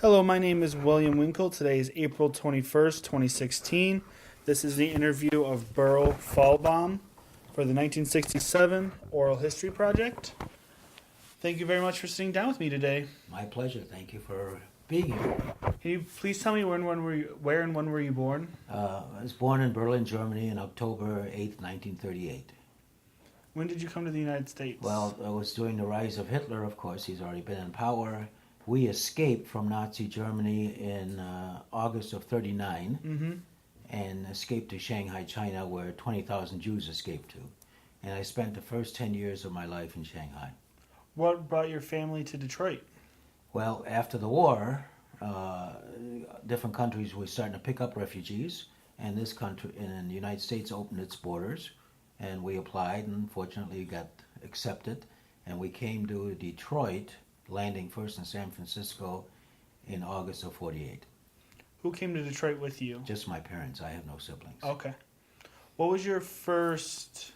Hello, my name is William Winkle. Today is April 21st, 2016. This is the interview of Berl Felbaum for the 1967 Oral History Project. Thank you very much for sitting down with me today. My pleasure. Thank you for being here. Can you please tell me where and when were you born? I was born in Berlin, Germany on October 8th, 1938. When did you come to the United States? Well, it was during the rise of Hitler, of course. He's already been in power. We escaped from Nazi Germany in August of 39 and escaped to Shanghai, China, where 20,000 Jews escaped to. And I spent the first 10 years of my life in Shanghai. What brought your family to Detroit? Well, after the war, different countries were starting to pick up refugees, and this country, and the United States, opened its borders, and we applied, and fortunately got accepted, and we came to Detroit, landing first in San Francisco in August of 48. Who came to Detroit with you? Just my parents. I have no siblings. Okay. What was your first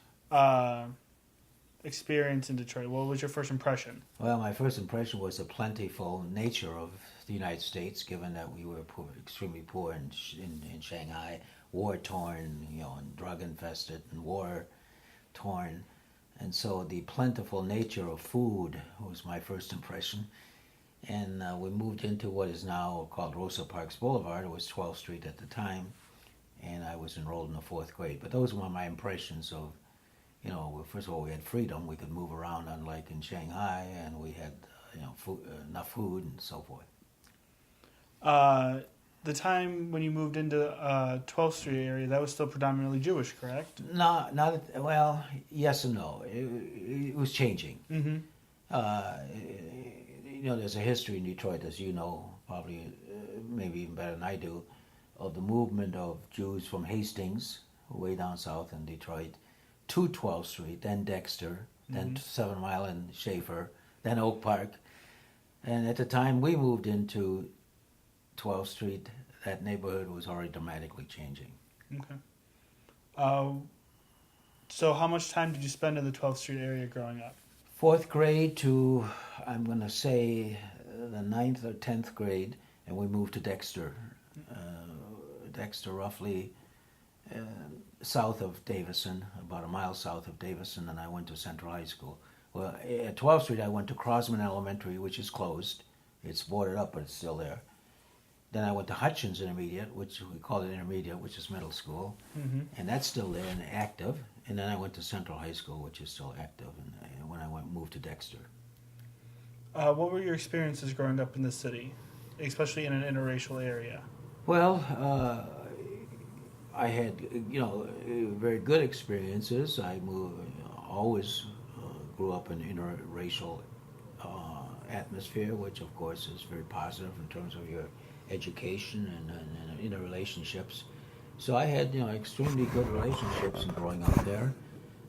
experience in Detroit? What was your first impression? Well, my first impression was the plentiful nature of the United States, given that we were poor, extremely poor in Shanghai, war-torn, and drug-infested and war-torn. And so the plentiful nature of food was my first impression. And we moved into what is now called Rosa Parks Boulevard. It was 12th Street at the time, and I was enrolled in the 4th grade. But those were my impressions of, first of all, we had freedom. We could move around, unlike in Shanghai, and we had, enough food and so forth. The time when you moved into 12th Street area, that was still predominantly Jewish, correct? No, well, yes and no. It was changing. Mm-hmm. There's a history in Detroit, as you know, probably maybe even better than I do, of the movement of Jews from Hastings, way down south in Detroit, to 12th Street, then Dexter, then 7 Mile and Schaefer, then Oak Park. And at the time we moved into 12th Street, that neighborhood was already dramatically changing. Okay. So how much time did you spend in the 12th Street area growing up? 4th grade to, I'm going to say, the 9th or 10th grade, and we moved to Dexter. Dexter, roughly south of Davison, about a mile south of Davison, and I went to Central High School. Well, at 12th Street, I went to Crossman Elementary, which is closed. It's boarded up, but it's still there. Then I went to Hutchins Intermediate, which we call it Intermediate, which is middle school, and that's still there and active. And then I went to Central High School, which is still active, and when I moved to Dexter. What were your experiences growing up in the city, especially in an interracial area? Well, I had, very good experiences. I always grew up in interracial atmosphere, which of course is very positive in terms of your education and interrelationships. So I had, extremely good relationships in growing up there.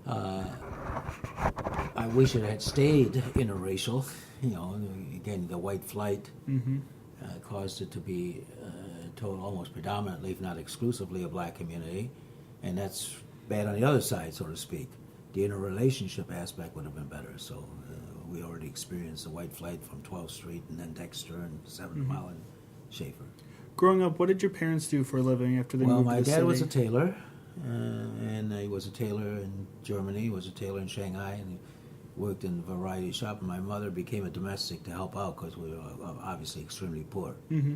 I wish it had stayed interracial. Again, the white flight caused it to be told almost predominantly, if not exclusively, a black community, and that's bad on the other side, so to speak. The interrelationship aspect would have been better. So we already experienced the white flight from 12th Street and then Dexter and 7 Mile and Schaefer. Growing up, what did your parents do for a living after they moved to the city? Well, my dad was a tailor, and he was a tailor in Germany, he was a tailor in Shanghai, and he worked in a variety of shops. And my mother became a domestic to help out because we were obviously extremely poor. Mm-hmm.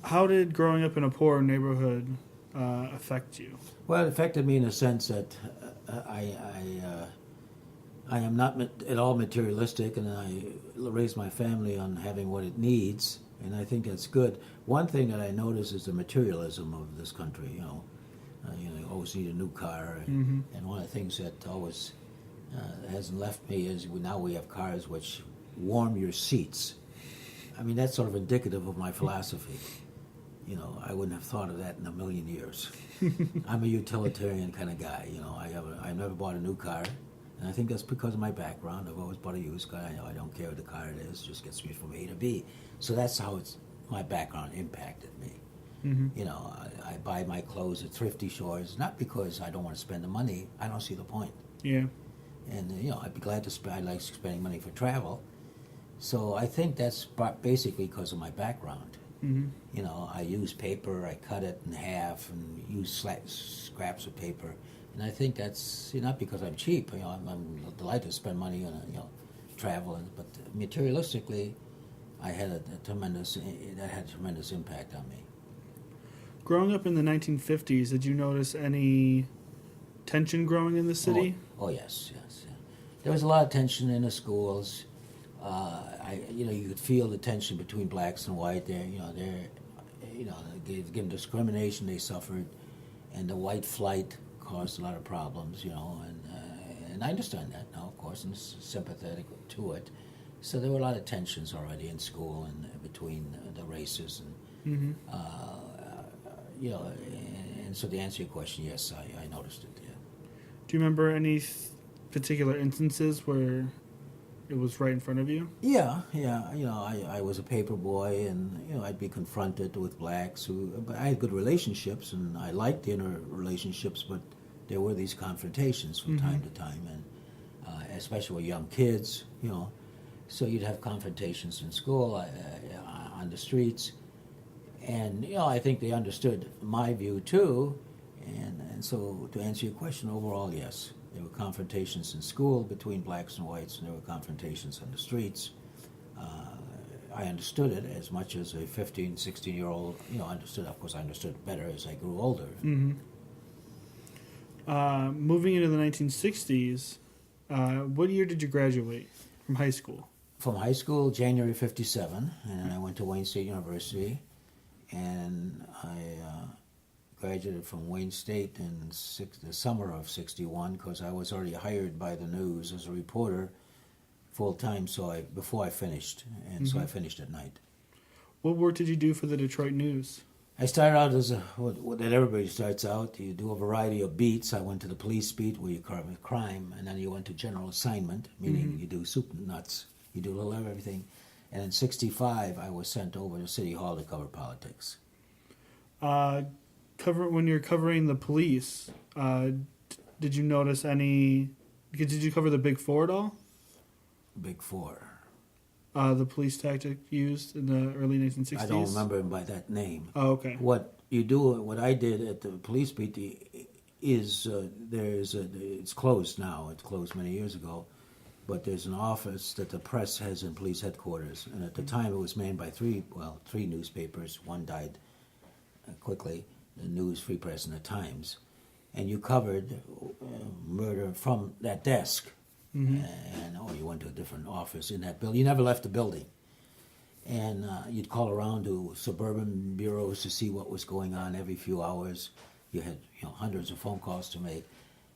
How did growing up in a poor neighborhood affect you? Well, it affected me in the sense that I am not at all materialistic, and I raised my family on having what it needs, and I think that's good. One thing that I notice is the materialism of this country. You always need a new car, and one of the things that always hasn't left me is now we have cars which warm your seats. I mean, that's sort of indicative of my philosophy. I wouldn't have thought of that in a million years. I'm a utilitarian kind of guy. I've never bought a new car. And I think that's because of my background. I've always bought a used car. I don't care what the car it is. It just gets me from A to B. So that's how my background impacted me. I buy my clothes at thrifty stores, not because I don't want to spend the money. I don't see the point. Yeah. And, I'd be glad to spend, I like spending money for travel. So I think that's basically because of my background. Mm-hmm. You know, I use paper, I cut it in half, and use scraps of paper. And I think that's not because I'm cheap. You know, I'm delighted to spend money on travel, but materialistically, that had a tremendous impact on me. Growing up in the 1950s, did you notice any tension growing in the city? Oh yes. There was a lot of tension in the schools. You could feel the tension between blacks and white. Given discrimination they suffered, and the white flight caused a lot of problems. And I understand that now, of course, and sympathetic to it. So there were a lot of tensions already in school and between the races, and and so to answer your question, yes, I noticed it. Yeah. Do you remember any particular instances where it was right in front of you? Yeah. I was a paper boy, and I'd be confronted with blacks but I had good relationships, and I liked the interrelationships, but there were these confrontations from time to time, and especially with young kids, So you'd have confrontations in school, on the streets, and I think they understood my view too, and so to answer your question, overall, yes. There were confrontations in school between blacks and whites, and there were confrontations on the streets. I understood it as much as a 15, 16-year-old, understood. Of course, I understood it better as I grew older. Mm-hmm. Moving into the 1960s, what year did you graduate from high school? From high school, January 57, and I went to Wayne State University, and I graduated from Wayne State in the summer of 61 because I was already hired by the news as a reporter full-time before I finished, and so I finished at night. What work did you do for the Detroit News? I started out as what everybody starts out. You do a variety of beats. I went to the police beat where you cover crime, and then you went to general assignment, meaning you do soup and nuts. You do a little of everything. And in 65, I was sent over to City Hall to cover politics. When you're covering the police, did you notice any... Did you cover the Big Four at all? Big Four. The police tactic used in the early 1960s? I don't remember him by that name. Oh, okay. What I did at the police beat is it's closed now. It's closed many years ago. But there's an office that the press has in police headquarters. And at the time it was manned by three newspapers. One died quickly, the News, Free Press, and the Times. And you covered murder from that desk. And you went to a different office in that building. You never left the building. And you'd call around to suburban bureaus to see what was going on every few hours. You had hundreds of phone calls to make.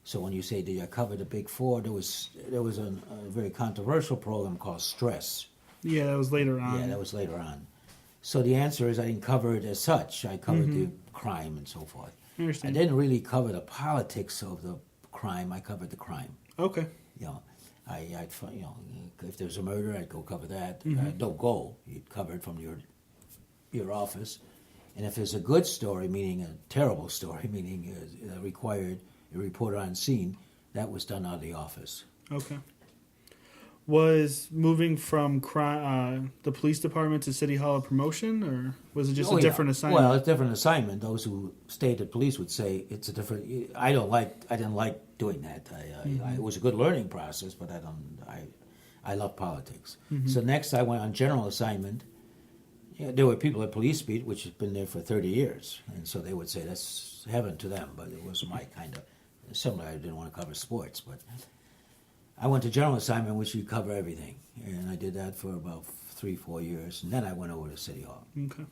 So when you say, did you cover the Big Four, there was a very controversial program called Stress. Yeah, that was later on. Yeah, that was later on. So the answer is I didn't cover it as such. I covered the crime and so forth. I didn't really cover the politics of the crime. I covered the crime. Okay. If there's a murder, I'd go cover that. Don't go. You'd cover it from your office. And if there's a good story, meaning a terrible story, meaning required a reporter on scene, that was done out of the office. Okay. Was moving from the police department to City Hall a promotion, or was it just a different assignment? Well, it's a different assignment. Those who stayed at police would say it's a different. I didn't like doing that. It was a good learning process, but I love politics. So next, I went on general assignment. There were people at police beat which had been there for 30 years, and so they would say that's heaven to them. But it was my kind of similar. I didn't want to cover sports, but. I went to general assignment, which you cover everything, and I did that for about 3-4 years, and then I went over to City Hall. Okay.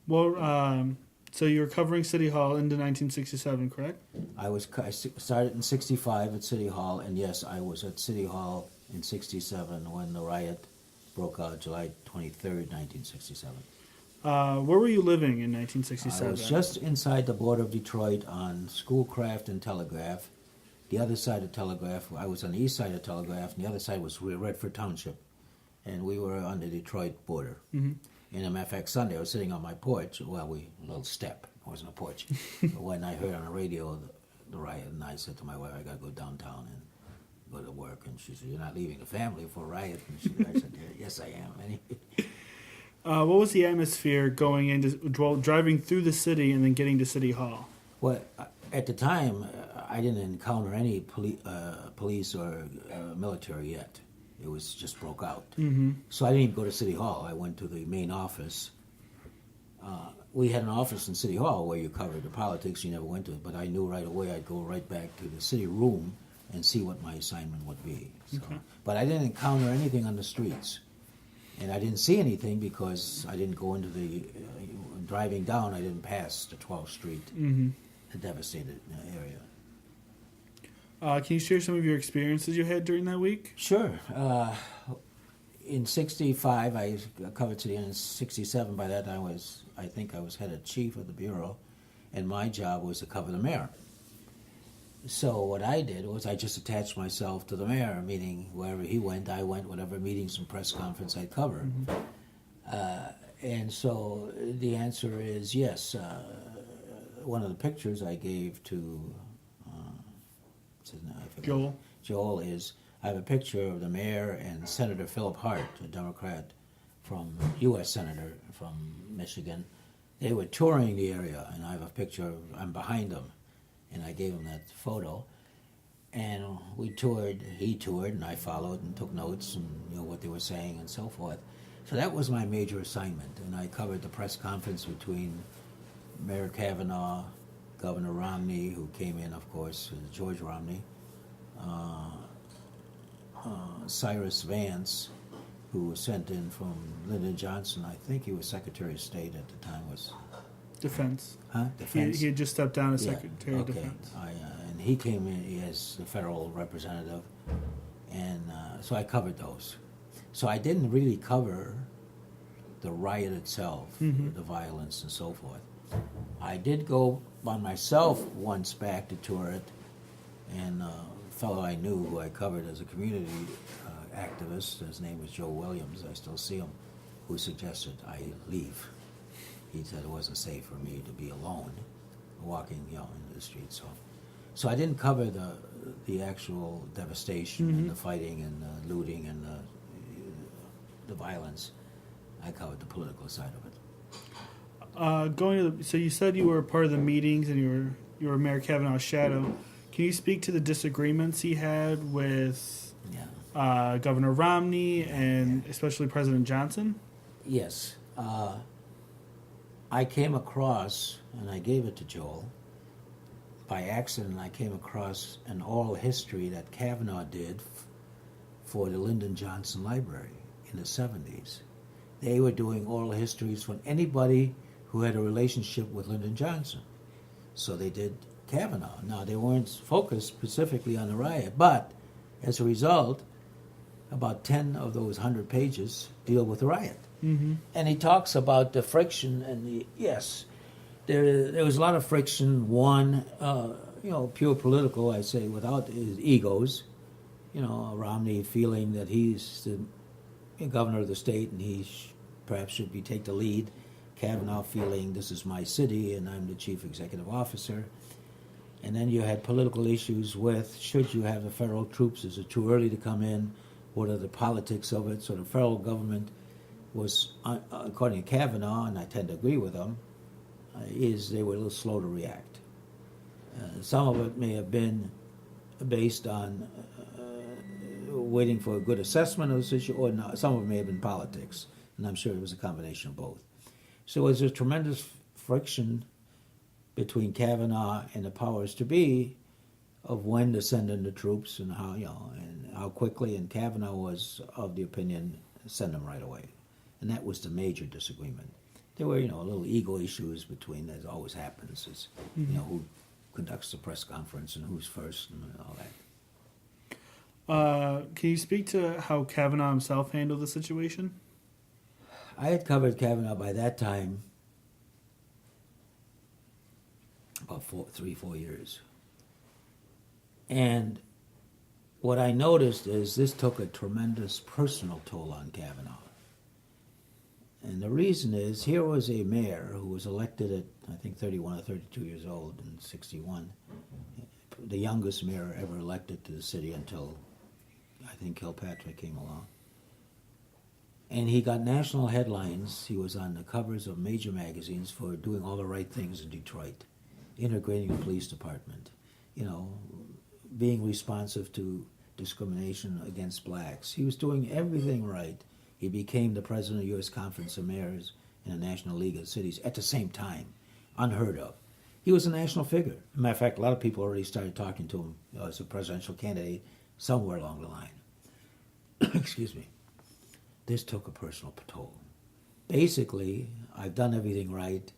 Well, so you were covering City Hall into 1967, correct? I started in 65 at City Hall, and yes, I was at City Hall in 67 when the riot broke out, July 23rd, 1967. Where were you living in 1967? I was just inside the border of Detroit on Schoolcraft and Telegraph. The other side of Telegraph, I was on the east side of Telegraph, and the other side was Redford Township, and we were on the Detroit border. And as a matter of fact, Sunday I was sitting on my porch, a little step, it wasn't a porch, but when I heard on the radio the riot, and I said to my wife, I got to go downtown and go to work. And she said, "You're not leaving the family for a riot." And I said, "Yes, I am." Anyway. What was the atmosphere going into driving through the city and then getting to City Hall? Well, at the time, I didn't encounter any police or military yet. It was just broke out. Mm-hmm. So I didn't even go to City Hall. I went to the main office. We had an office in City Hall where you covered the politics. You never went to it, but I knew right away I'd go right back to the city room and see what my assignment would be. So, Okay. But I didn't encounter anything on the streets. And I didn't see anything because I didn't go into the, driving down, I didn't pass the 12th Street, Mm-hmm. the devastated area. Can you share some of your experiences you had during that week? Sure. In 65, I covered city, and in 67, by that time, I think I was head of chief of the bureau, and my job was to cover the mayor. So what I did was I just attached myself to the mayor, meaning wherever he went, I went, whatever meetings and press conference I'd cover. Mm-hmm. And so the answer is yes. One of the pictures I gave to what's his name? I forget. Joel is, I have a picture of the mayor and Senator Philip Hart, a Democrat U.S. Senator from Michigan. They were touring the area, and I have a picture, I'm behind them. And I gave him that photo, and he toured, and I followed and took notes and what they were saying and so forth. So that was my major assignment, and I covered the press conference between Mayor Kavanaugh, Governor Romney, who came in, of course, George Romney, Cyrus Vance, who was sent in from Lyndon Johnson. I think he was Secretary of State at the time. Was Defense. Huh? Defense. He had just stepped down as Secretary of okay. Defense. And he came in as the federal representative, and so I covered those. So I didn't really cover the riot itself, Mm-hmm. the violence and so forth. I did go by myself once back to tour it, and a fellow I knew who I covered as a community activist, his name was Joe Williams, I still see him, who suggested I leave. He said it wasn't safe for me to be alone, walking, in the streets. So I didn't cover the actual devastation Mm-hmm. and the fighting and the looting and the violence. I covered the political side of it. So you said you were part of the meetings and you were Mayor Kavanaugh's shadow. Can you speak to the disagreements he had with Governor Romney and especially President Johnson? Yes. I came across, and I gave it to Joel, by accident I came across an oral history that Kavanaugh did for the Lyndon Johnson Library in the 70s. They were doing oral histories from anybody who had a relationship with Lyndon Johnson. So they did Kavanaugh. Now, they weren't focused specifically on the riot, but as a result, about 10 of those 100 pages deal with the riot. Mm-hmm. And he talks about the friction and there was a lot of friction. One, pure political, I say, without his egos. Romney feeling that he's the governor of the state and he perhaps should take the lead. Kavanaugh feeling this is my city and I'm the chief executive officer. And then you had political issues with should you have the federal troops? Is it too early to come in? What are the politics of it? So the federal government was, according to Kavanaugh, and I tend to agree with him, they were a little slow to react. Some of it may have been based on waiting for a good assessment of the situation, or not. Some of it may have been politics, and I'm sure it was a combination of both. So there was a tremendous friction between Kavanaugh and the powers to be of when to send in the troops and how quickly. And Kavanaugh was of the opinion, send them right away. And that was the major disagreement. There were, little ego issues between, as always happens, is, who conducts the press conference and who's first and all that. Can you speak to how Kavanaugh himself handled the situation? I had covered Kavanaugh by that time about 3-4 years. And what I noticed is this took a tremendous personal toll on Kavanaugh. And the reason is, here was a mayor who was elected at, I think, 31 or 32 years old in 61, the youngest mayor ever elected to the city until think Kilpatrick came along. And he got national headlines. He was on the covers of major magazines for doing all the right things in Detroit, integrating the police department, being responsive to discrimination against blacks. He was doing everything right. He became the president of the U.S. Conference of Mayors in the National League of Cities at the same time. Unheard of. He was a national figure. As a matter of fact, a lot of people already started talking to him as a presidential candidate somewhere along the line. Excuse me. This took a personal toll. Basically, I've done everything right,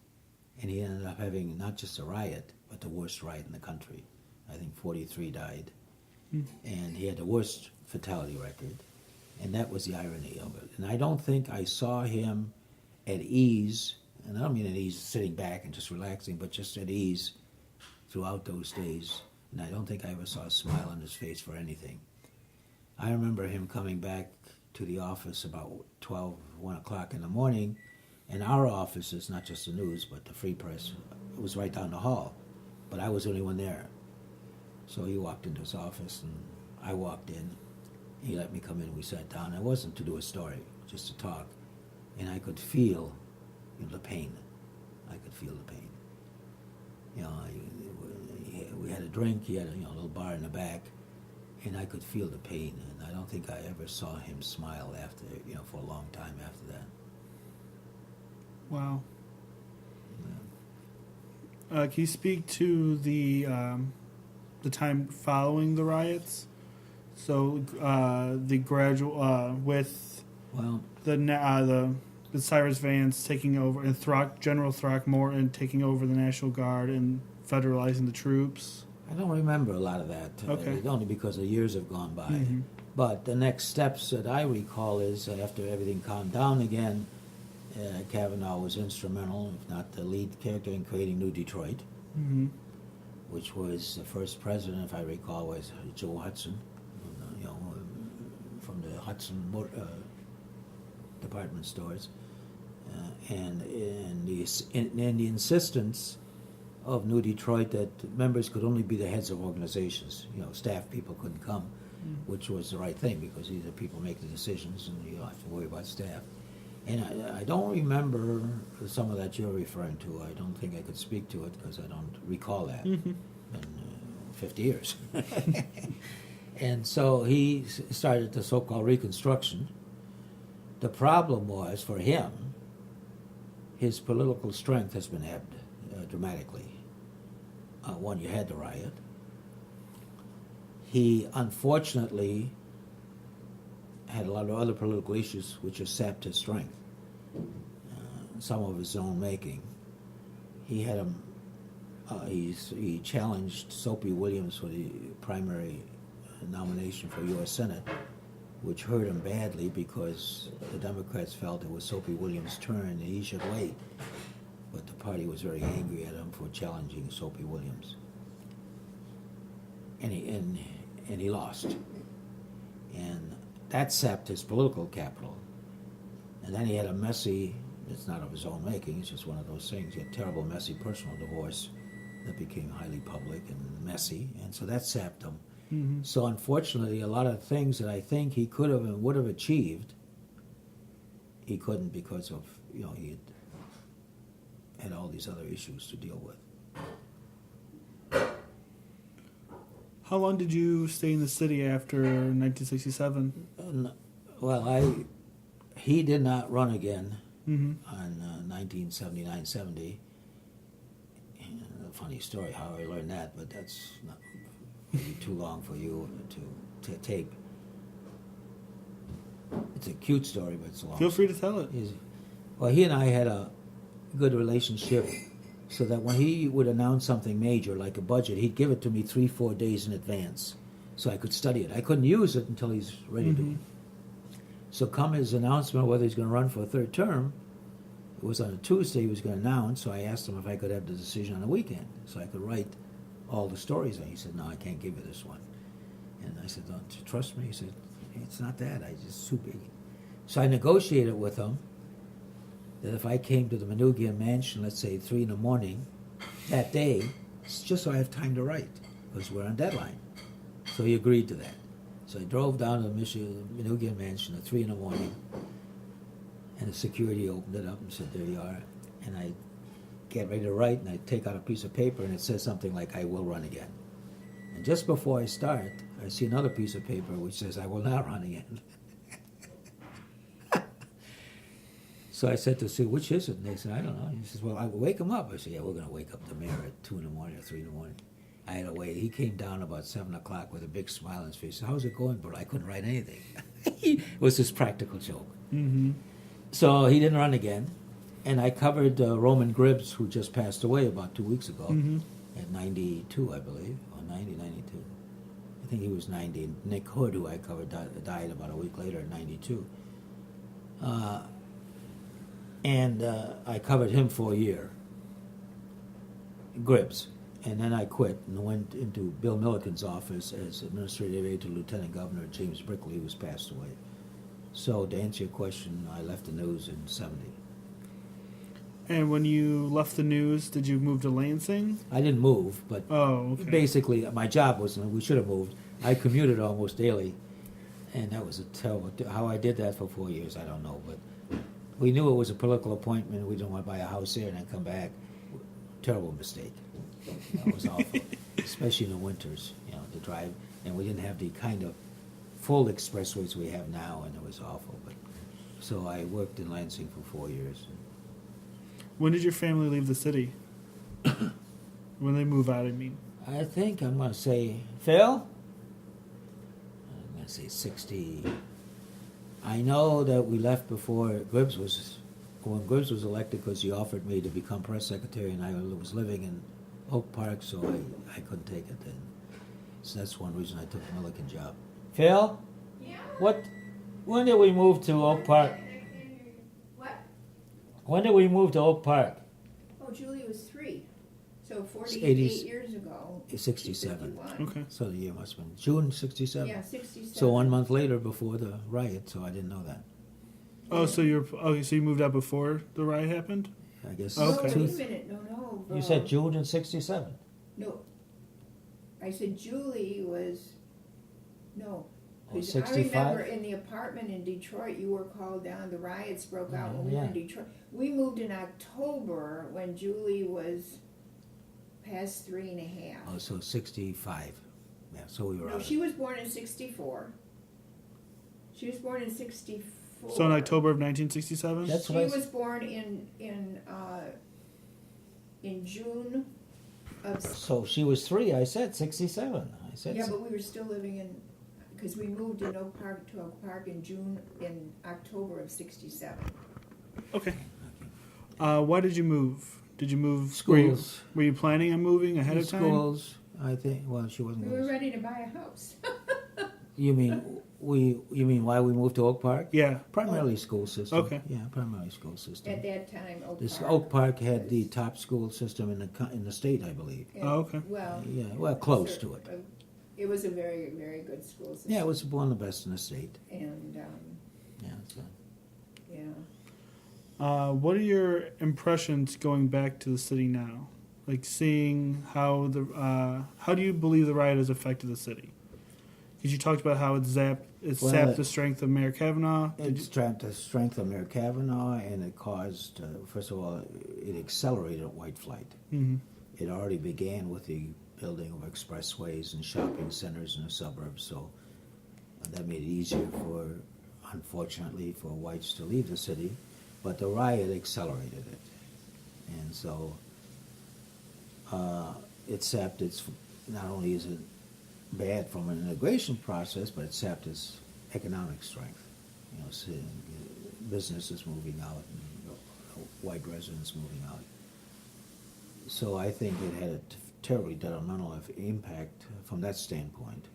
and he ended up having not just a riot, but the worst riot in the country. I think 43 died. And he had the worst fatality record, and that was the irony of it. And I don't think I saw him at ease, and I don't mean at ease sitting back and just relaxing, but just at ease throughout those days. And I don't think I ever saw a smile on his face for anything. I remember him coming back to the office about 1 o'clock in the morning, and our office is not just the news, but the Free Press. It was right down the hall, but I was the only one there. So he walked into his office, and I walked in. He let me come in. We sat down. It wasn't to do a story, just to talk. And I could feel the pain. I could feel the pain. We had a drink. He had a little bar in the back, and I could feel the pain. And I don't think I ever saw him smile after, for a long time after that. Wow. Can you speak to the time following the riots? So the gradual with the Cyrus Vance taking over and General Throckmorton taking over the National Guard and federalizing the troops. I don't remember a lot of that. Okay. Only because the years have gone by. Mm-hmm. But the next steps that I recall is after everything calmed down again, Kavanaugh was instrumental, if not the lead character, in creating New Detroit, which was the first president, if I recall, was Joe Hudson, from the Hudson department stores, and the insistence of New Detroit that members could only be the heads of organizations. Staff people couldn't come, which was the right thing because these are people make the decisions, and you don't have to worry about staff. And I don't remember some of that you're referring to. I don't think I could speak to it because I don't recall that. In 50 years. And so he started the so-called Reconstruction. The problem was, for him, his political strength has been ebbed dramatically. One, you had the riot. He, unfortunately, had a lot of other political issues which have sapped his strength, some of his own making. He had he challenged Soapy Williams for the primary nomination for U.S. Senate, which hurt him badly because the Democrats felt it was Soapy Williams' turn and he should wait. But the party was very angry at him for challenging Soapy Williams. And he lost. And that sapped his political capital. And then he had a messy, it's not of his own making, it's just one of those things, he had a terrible, messy personal divorce that became highly public and messy, and so that sapped him. Mm-hmm. So unfortunately, a lot of things that I think he could have and would have achieved, he couldn't because of, he had all these other issues to deal with. How long did you stay in the city after 1967? He did not run again on 1979-70. A funny story how I learned that, but that's not maybe too long for you to take. It's a cute story, but it's a long Feel free to tell it. Well, he and I had a good relationship so that when he would announce something major, like a budget, he'd give it to me 3-4 days in advance so I could study it. I couldn't use it until he's ready to. So come his announcement whether he's going to run for a third term, it was on a Tuesday he was going to announce, so I asked him if I could have the decision on the weekend so I could write all the stories. And he said, no, I can't give you this one. And I said, don't you trust me? He said, it's not that. I just too big. So I negotiated with him that if I came to the Manugian mansion, let's say 3 a.m. that day, it's just so I have time to write, because we're on deadline. So he agreed to that. So I drove down to the Minugian Mansion at 3 in the morning, and the security opened it up and said, "There you are." And I get ready to write, and I take out a piece of paper, and it says something like, "I will run again." And just before I start, I see another piece of paper which says, "I will not run again." So I said to Sue, "Which is it?" And they said, "I don't know." He says, "Well, I will wake him up." I said, "Yeah, we're going to wake up the mayor at 2 in the morning or 3 in the morning." I had to wait. He came down about 7 o'clock with a big smile on his face. "How's it going?" But I couldn't write anything. It was his practical joke. Mm-hmm. So he didn't run again. And I covered Roman Gribbs, who just passed away about 2 weeks ago, Mm-hmm. at 92, I believe, or 92. I think he was 90. And Nick Hood, who I covered, died about a week later at 92. And I covered him for a year, Gribbs. And then I quit and went into Bill Milliken's office as administrative aide to Lieutenant Governor James Brickley, who was passed away. So to answer your question, I left the news in 70. And when you left the news, did you move to Lansing? I didn't move, but Oh, okay. basically my job was, we should have moved. I commuted almost daily, and that was a terrible, how I did that for 4 years, I don't know, but we knew it was a political appointment. We didn't want to buy a house there and then come back. Terrible mistake. That was awful, especially in the winters, to drive. And we didn't have the kind of full expressways we have now, and it was awful. But so I worked in Lansing for 4 years. When did your family leave the city? When they move out, I mean. I think I'm going to say, Phil? I'm going to say 60. I know that we left before Gribbs was, when Gribbs was elected, because he offered me to become press secretary, and I was living in Oak Park, so I couldn't take it then. So that's one reason I took the Milliken job. Phil? Yeah. When did we move to Oak Park? What? When did we move to Oak Park? Oh, Julie was 3. So 48 80s. years ago. 67. 51. Okay. So the year must have been June 67. Yeah, 67. So 1 month later before the riot, so I didn't know that. Oh, so you moved out before the riot happened? I guess. No, Okay. wait a minute. No. You said June in 67. No. I said Julie was... No. Oh, 'Cause I 65? remember in the apartment in Detroit, you were called down. The riots broke out when we were in Detroit. We moved in October when Julie was past 3 and a half. Oh, so 65. Yeah, so we were No, out. she was born in 64. She was born in 64. So in October of 1967? That's She what I was born in June of... So she was 3. I said 67. I said. Yeah, but we were still living in... Because we moved in Oak Park to Oak Park in October of 67. Okay. Why did you move? Did you move? Schools. Were you planning on moving ahead of time? Schools. I think. Well, she wasn't. We were ready to buy a house. You mean You mean why we moved to Oak Park? Yeah. Primarily school system. Okay. Yeah, primarily school system. At that time, This Oak Park had the top school system in the state, I believe. And, Oh, okay. Well, Yeah, well, close to it. It was a very, very good school system. Yeah, it was one of the best in the state. And, Yeah. So. yeah. What are your impressions going back to the city now? Like seeing how how do you believe the riot has affected the city? Because you talked about how it sapped the strength of Mayor Kavanaugh. It sapped the strength of Mayor Kavanaugh, and it caused, first of all, it accelerated white flight. Mm-hmm. It already began with the building of expressways and shopping centers in the suburbs, so that made it easier unfortunately, for whites to leave the city. But the riot accelerated it, and so it sapped its. Not only is it bad from an integration process, but it sapped its economic strength. Businesses moving out, and white residents moving out. So I think it had a terribly detrimental impact from that standpoint.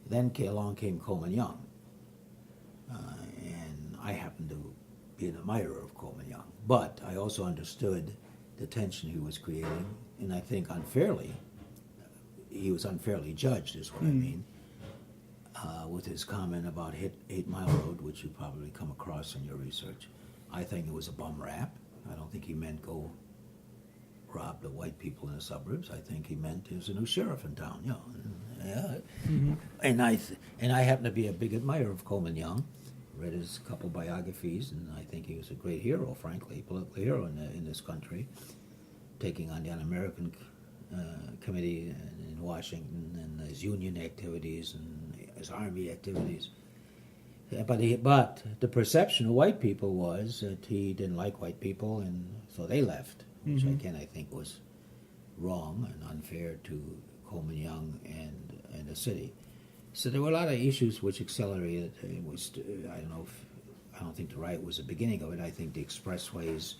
Then along came Coleman Young, and I happened to be an admirer of Coleman Young, but I also understood the tension he was creating, and I think he was unfairly judged, is what I mean, with his comment about 8 Mile Road, which you probably come across in your research. I think it was a bum rap. I don't think he meant go rob the white people in the suburbs. I think he meant there's a new sheriff in town, you know. Yeah. And I happen to be a big admirer of Coleman Young. Read his couple biographies, and I think he was a great hero, frankly, political hero in this country, taking on the Un-American Committee in Washington and his union activities and his army activities. But the perception of white people was that he didn't like white people, and so they left, which again I think was wrong and unfair to Coleman Young and the city. So there were a lot of issues which accelerated. It was I don't think the riot was the beginning of it. I think the expressways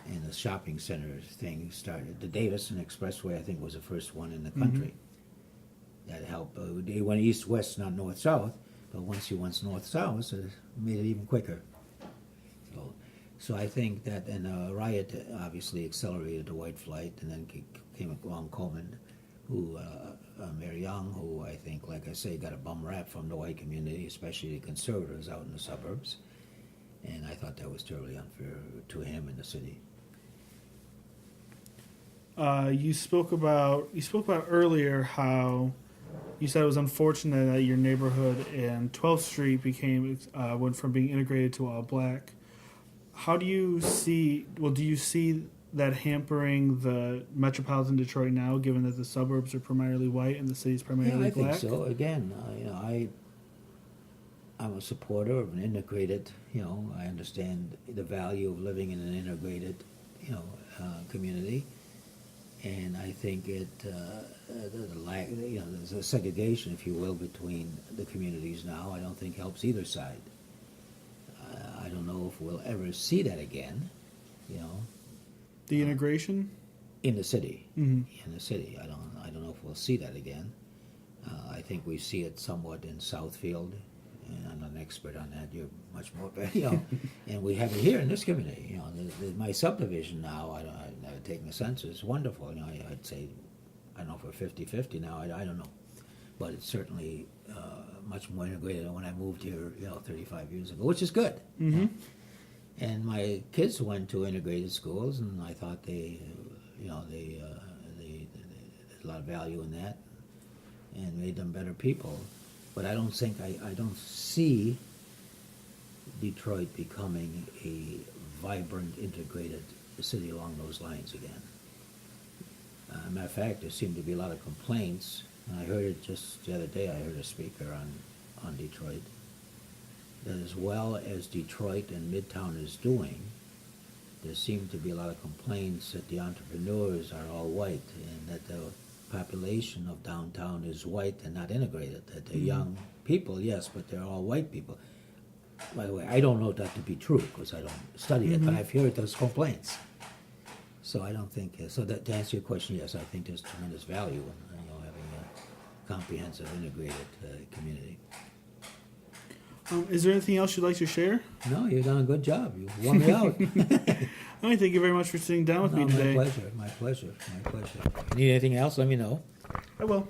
and the shopping center thing started. The Davison Expressway, I think, was the first one in the country. That helped. They went east-west, not north-south. But once you went north-south, it made it even quicker. So I think that, and the riot obviously accelerated the white flight, and then came along Coleman, who, Mayor Young, who I think, like I say, got a bum rap from the white community, especially the conservatives out in the suburbs. And I thought that was terribly unfair to him and the city. You spoke about earlier how you said it was unfortunate that your neighborhood in 12th Street went from being integrated to all black. How do you see? Well, do you see that hampering the metropolitan Detroit now, given that the suburbs are primarily white and the city's primarily black? I think so. Again, I'm a supporter of an integrated. I understand the value of living in an integrated, community. And I think there's a segregation, if you will, between the communities now. I don't think helps either side. I don't know if we'll ever see that again. The integration in the city. Mm-hmm. In the city, I don't know if we'll see that again. I think we see it somewhat in Southfield, and I'm not an expert on that. You're much more, and we have it here in this community. My subdivision now. I've never taken the census. It's wonderful. I'd say, I don't know if we're 50-50 now. I don't know, but it's certainly much more integrated than when I moved here, 35 years ago, which is good. Mm-hmm. And my kids went to integrated schools, and I thought they there's a lot of value in that, and made them better people. But I don't see Detroit becoming a vibrant, integrated city along those lines again. Matter of fact, there seem to be a lot of complaints. And I heard it just the other day. I heard a speaker on Detroit that, as well as Detroit and Midtown is doing, there seem to be a lot of complaints that the entrepreneurs are all white and that the population of downtown is white and not integrated, that they're young people, yes, but they're all white people. By the way, I don't know that to be true because I don't study it, but I've heard those complaints. So I don't think, to answer your question, yes, I think there's tremendous value in having a comprehensive, integrated community. Is there anything else you'd like to share? No, you've done a good job. You won me out. All right, thank you very much for sitting down with me today. My pleasure. Need anything else, let me know. I will.